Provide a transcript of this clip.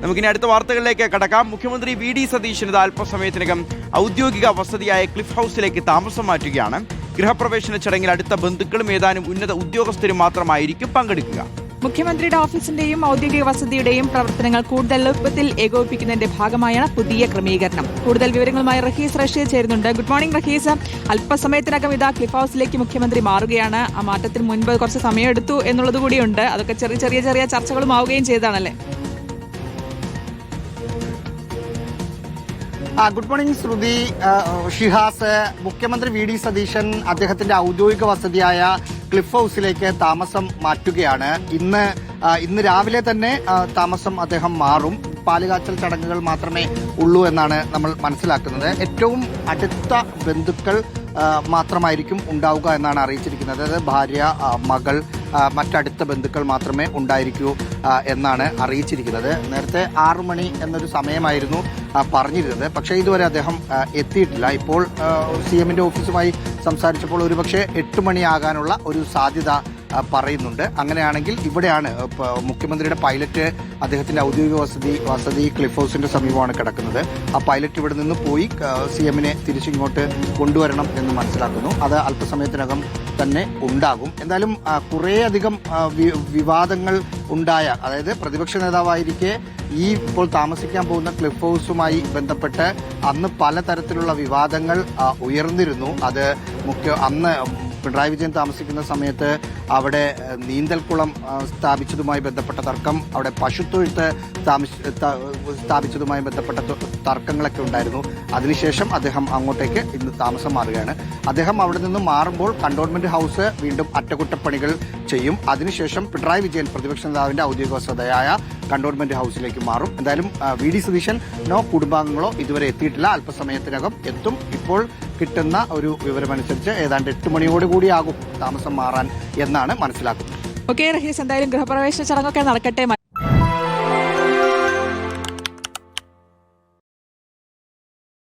നമുക്കിനി അടുത്ത വാർത്തകളിലേക്ക് കടക്കാം. മുഖ്യമന്ത്രി വി.ഡി. സതീശൻ ഇത് അല്പസമയത്തിനകം ഔദ്യോഗിക വസതിയായ ക്ലിഫ് ഹൗസിലേക്ക് താമസം മാറ്റുകയാണ്. ഗൃഹപ്രവേശന ചടങ്ങിൽ അടുത്ത ബന്ധുക്കളും ഏതാനും ഉന്നത ഉദ്യോഗസ്ഥരും മാത്രമായിരിക്കും പങ്കെടുക്കുക. മുഖ്യമന്ത്രിയുടെ ഓഫീസിന്റെയും ഔദ്യോഗിക വസതിയുടെയും പ്രവർത്തനങ്ങൾ കൂടുതൽ എളുപ്പത്തിൽ ഏകോപിപ്പിക്കുന്നതിന്റെ ഭാഗമായാണ് പുതിയ ക്രമീകരണം. കൂടുതൽ വിവരങ്ങളുമായി റഹീസ് റഷീദ് ചേരുന്നുണ്ട്. Good morning Rahees. അല്പസമയത്തിനകം ഇതാ ക്ലിഫ് ഹൗസിലേക്ക് മുഖ്യമന്ത്രി മാറുകയാണ്. ആ മാറ്റത്തിന് മുൻപ് കുറച്ച് സമയമെടുത്തു എന്നുള്ളത് കൂടിയുണ്ട്. അതൊക്കെ ചെറിയ ചർച്ചകളും ആവുകയും ചെയ്തതാണല്ലേ? ഗുഡ് മോർണിംഗ് ശ്രുതി. ഷിഹാസ്, മുഖ്യമന്ത്രി വി.ഡി. സതീശൻ അദ്ദേഹത്തിന്റെ ഔദ്യോഗിക വസതിയായ ക്ലിഫ് ഹൗസിലേക്ക് താമസം മാറ്റുകയാണ്. ഇന്ന് രാവിലെ തന്നെ താമസം അദ്ദേഹം മാറും. പാലുകാച്ചൽ ചടങ്ങുകൾ മാത്രമേ ഉള്ളൂ എന്നാണ് നമ്മൾ മനസ്സിലാക്കുന്നത്. ഏറ്റവും അടുത്ത ബന്ധുക്കൾ മാത്രമായിരിക്കും ഉണ്ടാവുക എന്നാണ് അറിയിച്ചിരിക്കുന്നത്. അതായത് ഭാര്യ, മകൾ, മറ്റടുത്ത ബന്ധുക്കൾ മാത്രമേ ഉണ്ടായിരിക്കൂ എന്നാണ് അറിയിച്ചിരിക്കുന്നത്. നേരത്തെ 6 മണി എന്നൊരു സമയമായിരുന്നു പറഞ്ഞിരുന്നത്. പക്ഷേ ഇതുവരെ അദ്ദേഹം എത്തിയിട്ടില്ല. ഇപ്പോൾ CM-ന്റെ ഓഫീസുമായി സംസാരിച്ചപ്പോൾ ഒരുപക്ഷെ 8 മണിയാകാനുള്ള ഒരു സാധ്യത പറയുന്നുണ്ട്. അങ്ങനെയാണെങ്കിൽ ഇവിടെയാണ് മുഖ്യമന്ത്രിയുടെ പൈലറ്റ് അദ്ദേഹത്തിന്റെ ഔദ്യോഗിക വസതി ക്ലിഫ് ഹൗസിന്റെ സമീപമാണ് കിടക്കുന്നത്. ആ പൈലറ്റ് ഇവിടെ നിന്ന് പോയി CM-നെ തിരിച്ചിങ്ങോട്ട് കൊണ്ടുവരണം എന്ന് മനസ്സിലാക്കുന്നു. അത് അല്പസമയത്തിനകം തന്നെ ഉണ്ടാകും. എന്തായാലും കുറേയധികം വിവാദങ്ങൾ ഉണ്ടായ, അതായത് പ്രതിപക്ഷ നേതാവായിരിക്കെ ഇപ്പോൾ താമസിക്കാൻ പോകുന്ന ക്ലിഫ് ഹൗസുമായി ബന്ധപ്പെട്ട് അന്ന് പലതരത്തിലുള്ള വിവാദങ്ങൾ ഉയർന്നിരുന്നു. അത് അന്ന് പിണറായി വിജയൻ താമസിക്കുന്ന സമയത്ത് അവിടെ നീന്തൽക്കുളം സ്ഥാപിച്ചതുമായി ബന്ധപ്പെട്ട തർക്കം, അവിടെ പശുത്തൊഴുത്ത് സ്ഥാപിച്ചതുമായി ബന്ധപ്പെട്ട തർക്കങ്ങളൊക്കെ ഉണ്ടായിരുന്നു. അതിനുശേഷം അദ്ദേഹം അങ്ങോട്ടേക്ക് ഇന്ന് താമസം മാറുകയാണ്. അദ്ദേഹം അവിടെ നിന്ന് മാറുമ്പോൾ കണ്ടോൺമെന്റ് ഹൗസ് വീണ്ടും അറ്റകുറ്റപ്പണികൾ ചെയ്യും. അതിനുശേഷം പിണറായി വിജയൻ പ്രതിപക്ഷ നേതാവിന്റെ ഔദ്യോഗിക വസതിയായ കണ്ടോൺമെന്റ് ഹൗസിലേക്ക് മാറും. എന്തായാലും വി.ഡി. സതീശനോ കുടുംബാംഗങ്ങളോ ഇതുവരെ എത്തിയിട്ടില്ല. അല്പസമയത്തിനകം എത്തും. ഇപ്പോൾ കിട്ടുന്ന ഒരു വിവരമനുസരിച്ച് ഏതാണ്ട് 8 മണിയോടുകൂടിയാകും താമസം മാറാൻ എന്നാണ് മനസ്സിലാക്കുന്നത്. ഓക്കെ റഹീസ്, എന്തായാലും ഗൃഹപ്രവേശന ചടങ്ങൊക്കെ നടക്കട്ടെ.